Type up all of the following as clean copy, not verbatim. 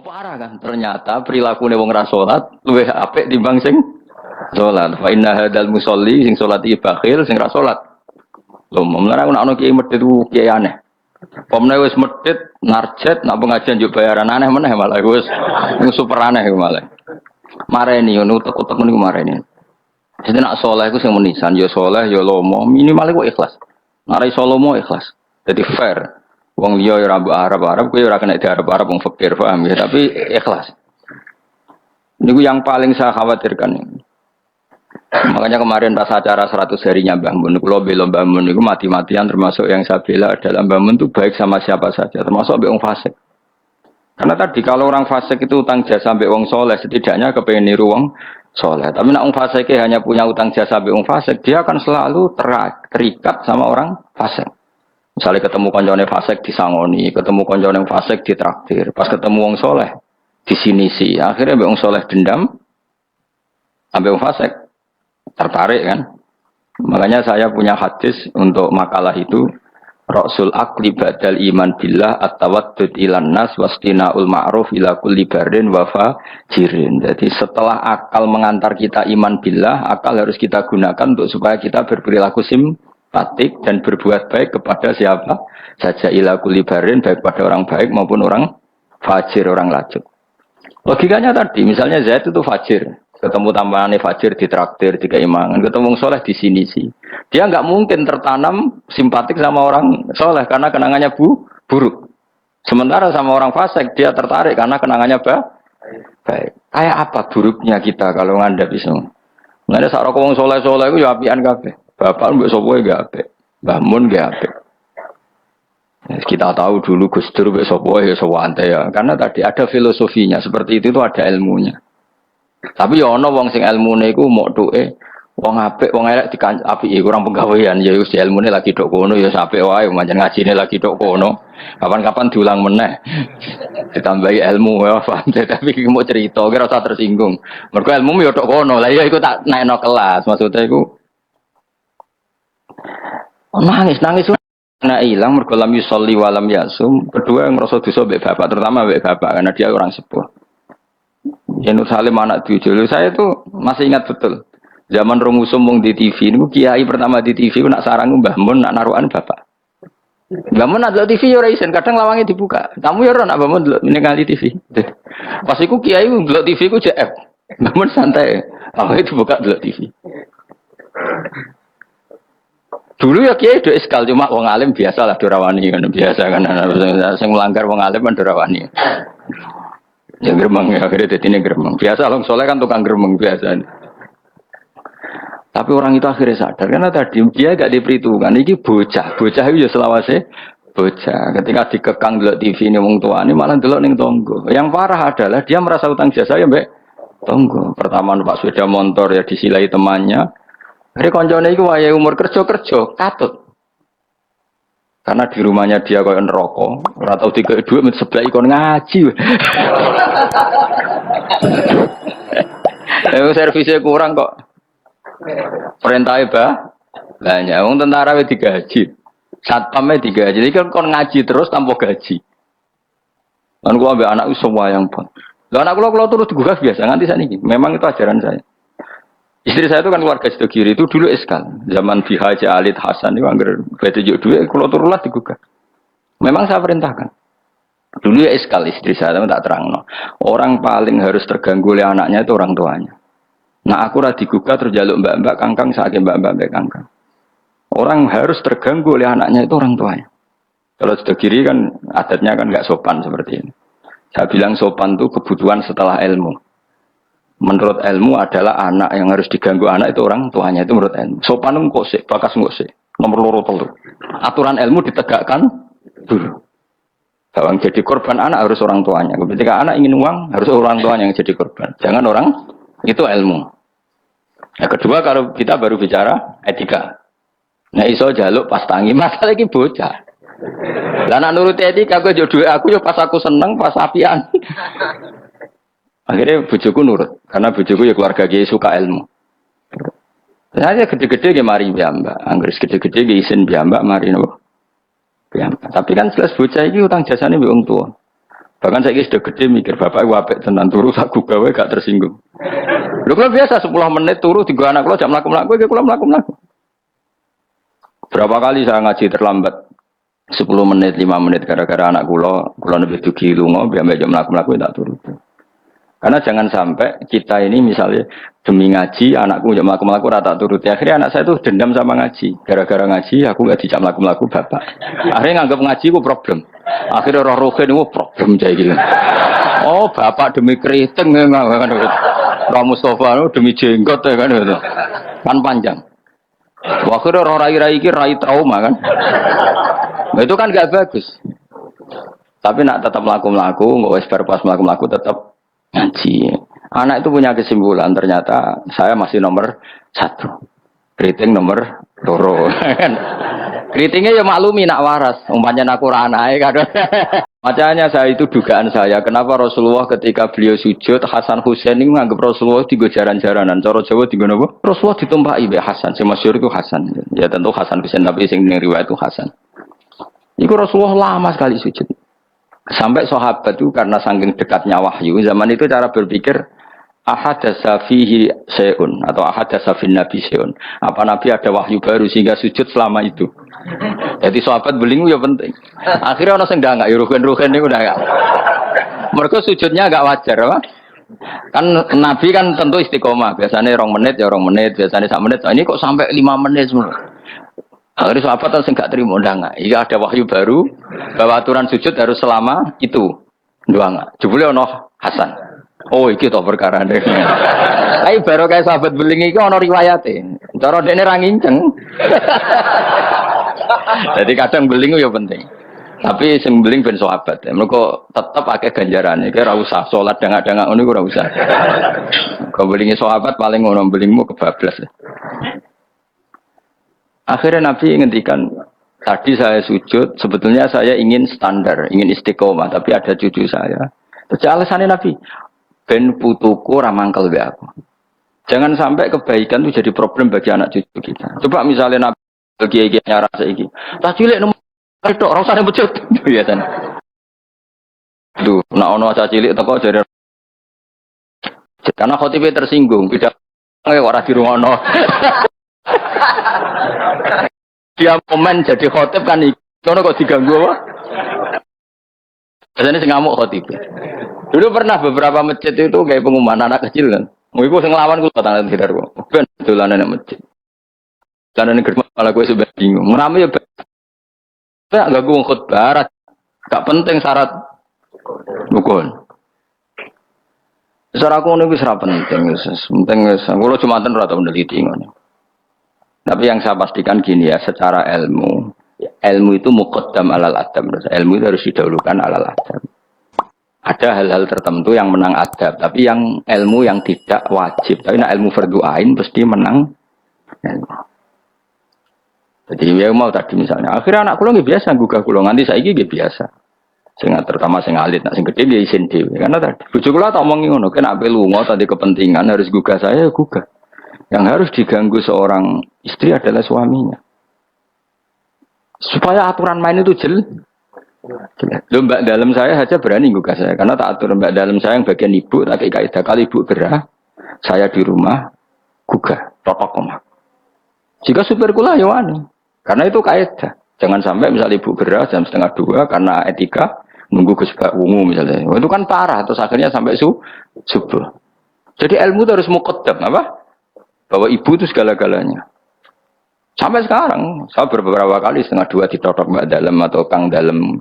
parah kan? Ternyata perilaku wong ra salat luwih apik timbang sing salat. Fa inna hadzal musolli sing salat iki bakhil sing ra salat. Lho, mulane aku nek ana kiai medhit ku kiai aneh. Pomne wis medhit narjet nak pengajian yo bayaran aneh meneh malah wis super aneh malah. Mareni ngono utek-utek niku mareni. Jadi nak soleh itu yang menisan, ya soleh, ya lomo, minimal itu ikhlas. Nak iso lomo ikhlas, jadi fair. Wong liya ya rambu Arab, kowe ora kena di Arab wong fakir, paham ya? Tapi ikhlas. Niku yang paling saya khawatirkan. Makanya kemarin pas acara 100 harinya Mbah Mun, kula bela Mbah Mun niku mati-matian termasuk yang saya bela adalah Mbah Mun itu baik sama siapa saja, termasuk mbek wong fasik. Karena tadi kalau orang fasik itu utang jasa mbek wong soleh, setidaknya kepengen niru wong soleh. Tapi nak wong fasik hanya punya utang jasa mbek wong fasik, dia akan selalu terikat sama orang fasik. Misalnya ketemu koncone fasik disangoni, ketemu koncone fasik ditraktir, pas ketemu wong soleh disinisi, akhirnya mbek wong soleh dendam, sampai wong fasik tertarik kan. Makanya saya punya hadis untuk makalah itu. Rasul akli badal iman billah at-tawaddud ilan nas wastinaul ma'ruf ila kulli barin wa fajirin. Jadi setelah akal mengantar kita iman billah, akal harus kita gunakan untuk supaya kita berperilaku simpatik dan berbuat baik kepada siapa saja ila kulli barin, baik pada orang baik maupun orang fajir, orang lajut. Logikanya tadi, misalnya Zaid itu fajir, ketemu tambahannya fajir ditraktir, dikeimangan, ketemu soleh di sini sih. Dia nggak mungkin tertanam simpatik sama orang soleh karena kenangannya buruk. Sementara sama orang fasik dia tertarik karena kenangannya baik. Kayak apa buruknya kita kalau ngandap iso? Nggak ada seorang wong soleh itu ya apian kabeh. Bapak mbek sapa ya apik. Mbah Mun ya apik. Kita tahu dulu Gus Dur mbek sapa ya sawante ya. Karena tadi ada filosofinya seperti itu ada ilmunya. Tapi ya ana wong sing ilmune iku mok tuke wong apik, wong elek apike kurang penggawean ya wis ilmune lagi tok kono ya apik wae pancen ngajine lagi tok kono. Kapan-kapan diulang meneh. Ditambahi ilmu ya paham tapi iki mau cerita kira usah tersinggung. Mergo ilmu ya tok kono. Lah ya iku tak naikno kelas maksudnya iku nangis anak hilang mergo lam yusolli wa lam yasum. Kedua yang ngrasa dosa mbek bapak, terutama mbek bapak karena dia orang sepuh. Ya Nur Salim anak cucu. Saya tuh masih ingat betul. Zaman Romusum wong di TV niku kiai pertama di TV ku nak sarang Mbah Mun nak narukan bapak. Mbah Mun nak TV yo ora isen, kadang lawangnya dibuka. Kamu yo ora nak Mbah Mun delok ningali TV. Pas iku kiai delok TV ku JF. Mbah Mun santai. Lawangnya dibuka delok TV. Dulu ya kiai do iskal cuma wong alim biasa lah dorawani kan biasa kan sing melanggar wong alim kan dorawani. Ya gremeng ya akhirnya dadine gremeng. Biasa wong soleh kan tukang gremeng biasa. Tapi orang itu akhirnya sadar karena tadi dia gak diperhitungkan. Ini bocah itu ya selawase bocah. Ketika dikekang delok TV ini wong tua ini malah delok ning tonggo. Yang parah adalah dia merasa utang jasa ya mbek tonggo. Pertama numpak sepeda motor ya disilai temannya. Akhirnya koncone iku wayahe umur kerja katut. Karena di rumahnya dia koyo neraka, ora tau dikek dhuwit sebelah ikon ngaji. Servisnya kurang kok. Perintahnya banyak. Wong tentara wis digaji. Satpamnya digaji. Jadi kan kon ngaji terus tanpa gaji. Kan gua ambek anakku semua yang pun. Lah anak kula terus digugah biasa nganti saniki. Memang itu ajaran saya. Istri saya itu kan keluarga Sidogiri itu dulu eskal. Zaman Bihaji Alid Hasan itu anggar betujuk duit kula turulah digugah. Memang saya perintahkan. Dulu ya eskal istri saya tapi tak terang no. Orang paling harus terganggu oleh anaknya itu orang tuanya. Nah aku ora digugah terus jaluk mbak-mbak kangkang sakit mbak-mbak kangkang. Orang harus terganggu oleh anaknya itu orang tuanya. Kalau sudah kiri kan adatnya kan nggak sopan seperti ini. Saya bilang sopan itu kebutuhan setelah ilmu. Menurut ilmu adalah anak yang harus diganggu anak itu orang tuanya itu menurut ilmu. Sopan itu kok sih, bakas nggak sih. Nomor loro telu. Aturan ilmu ditegakkan dulu. Kalau yang jadi korban anak harus orang tuanya. Ketika anak ingin uang harus orang tuanya yang jadi korban. Jangan orang itu ilmu. Yang kedua kalau kita baru bicara etika. Nah iso jaluk pas tangi masalah ini bocah. Lah nak nuruti etika aku jodoh aku yo pas aku seneng pas apian. Akhirnya bojoku nurut karena bojoku ya keluarga kiai suka ilmu. Saya gede-gede ge mari piyambak, anggere gede-gede ge isin piyambak mari nopo. Piyambak. Tapi kan jelas bocah iki utang jasane mbek wong tuwa. Bahkan saya sudah gede mikir bapak apik tenan turu sak gawe gak tersinggung. Lho kalau biasa 10 menit turu tiga anak kula jam mlaku-mlaku iki kula mlaku-mlaku. Berapa kali saya ngaji terlambat 10 menit, 5 menit gara-gara anak kula lebih dugi lunga biar jam mlaku-mlaku tak turu. Karena jangan sampai kita ini misalnya demi ngaji, anakku jam melaku-melaku rata turut. Akhirnya anak saya tuh dendam sama ngaji. Gara-gara ngaji, aku nggak dijam melaku-melaku bapak. Akhirnya nganggap ngaji itu problem. Akhirnya roh-rohin itu problem kayak gitu. Oh bapak demi keriting ya kan. Roh Mustafa demi jenggot ya kan. Kan panjang. Akhirnya roh rai-rai ini rai trauma kan. Nah, itu kan nggak bagus. Tapi nak tetap melaku-melaku, nggak wes pas melaku-melaku tetap ngaji. Anak itu punya kesimpulan ternyata saya masih nomor 1. Keriting nomor 2. Keritingnya ya maklumi nak waras. Umpamanya aku ora anake kan. Makanya saya itu dugaan saya kenapa Rasulullah ketika beliau sujud Hasan Husain ini menganggap Rasulullah digo jaran-jaranan. Cara Jawa digo napa? Rasulullah ditumpahi be Hasan. Sing masyhur itu Hasan. Ya tentu Hasan Husain tapi sing ning riwayat itu Hasan. Iku Rasulullah lama sekali sujud. Sampai sahabat itu karena saking dekatnya wahyu zaman itu cara berpikir ahadasa fihi syai'un atau ahadasa fin nabi syai'un. Apa nabi ada wahyu baru sehingga sujud selama itu. Jadi sahabat belingu ya penting. Akhirnya orang sing enggak ya rugen-rugen niku udah enggak. Mergo sujudnya enggak wajar apa? Kan nabi kan tentu istiqomah. Biasanya 2 menit ya 2 menit, biasanya 1 menit. Ini kok sampai 5 menit semua. Akhirnya sahabat langsung gak terima undangan. Iya ada wahyu baru bahwa aturan sujud harus selama itu. Doang. Jebule ono Hasan. Oh iki to perkara ne. Tapi baru kayak sahabat beling iki ono riwayate. Cara dekne ra nginceng. Jadi kadang beling ya penting. Tapi sing beling ben sahabat. Mergo tetep akeh ganjarane. Ki ora usah salat dangak-dangak ngono ora usah. Kau belingi sahabat paling ngono belingmu kebablas. Akhirnya Nabi ngendikan, tadi saya sujud, sebetulnya saya ingin standar, ingin istiqomah, tapi ada cucu saya. Terus alasannya Nabi, ben putuku ramangkel be aku. Jangan sampai kebaikan itu jadi problem bagi anak cucu kita. Coba misalnya Nabi bagi nyara saiki, tak cilik nomor tok ora usah mecut biasane. Duh, nek ono cah cilik teko jare karena khotibe tersinggung, tidak ora dirungono. Dia komen jadi khotib kanikono kok diganggu apa? Biasanya sing ngamuk khotib. Dulu pernah beberapa masjid itu kayak pengumuman anak kecil kan. Mau iku sing nglawan ku tangan sekitar ku. Ben dolanan nang masjid. Dolanan germa malah gue sudah bingung. Ngrame ya enggak ganggu khotbah, gak penting syarat rukun. Secara aku ini bisa penting, penting. Kalau cuma ora tau meneliti ngono. Tapi yang saya pastikan gini ya, secara ilmu itu muqaddam alal adab. Ilmu itu harus didahulukan alal adab. Ada hal-hal tertentu yang menang adab, tapi yang ilmu yang tidak wajib. Tapi nah ilmu fardu ain pasti menang ilmu. Jadi ya mau tadi misalnya, akhirnya anak kula nggih biasa gugah kula nganti saiki nggih biasa. Sing terutama sing alit, nak sing gede nggih isin dhewe. Karena tadi bojo kula tak omongi ngono, kan ape lunga tadi kepentingan harus gugah saya gugah. Yang harus diganggu seorang istri adalah suaminya. Supaya aturan main itu jelas. Mbak dalam saya saja berani gugah saya. Karena tak atur mbak dalam saya yang bagian ibu. Tapi kaidah kali ibu gerah. Saya di rumah gugah. Totok omah. Jika supir kula ya wani. Karena itu kaidah. Jangan sampai misalnya ibu gerah jam 1:30 karena etika. Nunggu kesebak ungu misalnya. Itu kan parah. Terus akhirnya sampai subuh. Jadi ilmu itu harus muqaddam. Apa? Bahwa ibu itu segala-galanya. Sampai sekarang, saya beberapa kali 1:30 ditotok mbak dalam atau kang dalam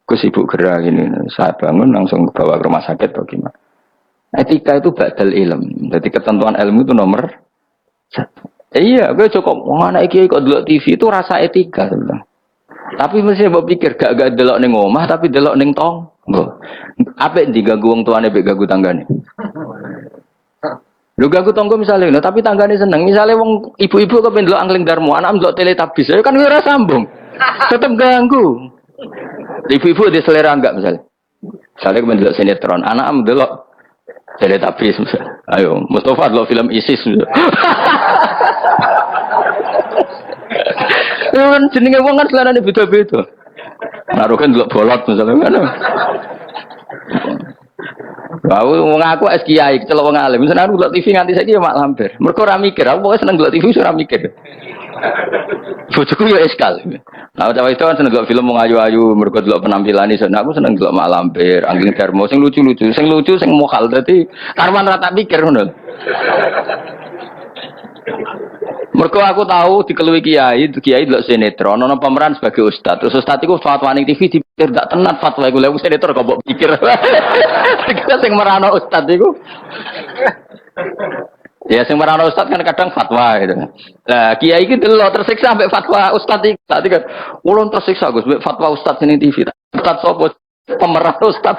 ke sibuk gerak ini. Saya bangun langsung bawa ke rumah sakit atau gimana. Etika itu badal ilm. Jadi ketentuan ilmu itu nomor 1. Iya, gue cukup mana iki kok delok TV itu rasa etika sebenarnya. Tapi mesti mbok pikir gak delok ning omah tapi delok ning tong. Apik diganggu wong tuane mek ganggu tanggane. Lho ganggu tonggo misalnya, tapi tanggane seneng. Misalnya wong ibu-ibu kepen ndelok Angling Darmo, anak ndelok Teletubbies, ya kan ora sambung. Tetep ganggu. Ibu-ibu di selera enggak misalnya. Misalnya kepen ndelok sinetron, anak ndelok Teletubbies misalnya. Ayo, Mustafa ndelok film ISIS. Ya kan jenenge wong kan selerane beda-beda. Naruh kan ndelok bolot misalnya kan. Wong aku es kiai, celok wong alim. Seneng aku delok TV nganti saiki ya mak lampir. Mergo ora mikir, aku pokoke seneng delok TV ora mikir. Bojoku ya eskal. Nah, cawe itu kan seneng delok film wong ayu-ayu, mergo delok penampilane. Aku seneng delok mak lampir, Angling Darmo sing lucu-lucu, sing mokal dadi karwan ra tak pikir ngono. Mergo aku tahu dikelui kiai delok sinetron, ana pemeran sebagai ustad. Terus ustad iku fatwa ning TV dipikir gak tenan fatwa iku. Lha sinetron kok mbok pikir. Kita sing merano ustad iku. Ya sing merano ustad kan kadang fatwa gitu. Lah kiai iki delok tersiksa sampai fatwa ustad iki. Tadi kan ulun tersiksa Gus mbek fatwa ustad ning TV. Ustad sapa? Pemeran ustad.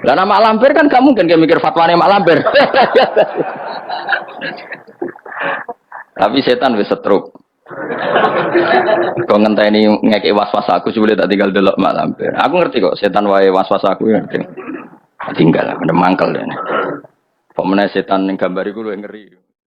Lah nama lampir kan gak mungkin mikir fatwane mak lampir. Tapi setan wis setruk. Kok ngenteni ngekek was-was aku sebelum tak tinggal delok mak lampir. Aku ngerti kok setan wae was-was aku ngerti. Tinggal ada mangkel dene. Pemene setan ning gambar iku luwih ngeri.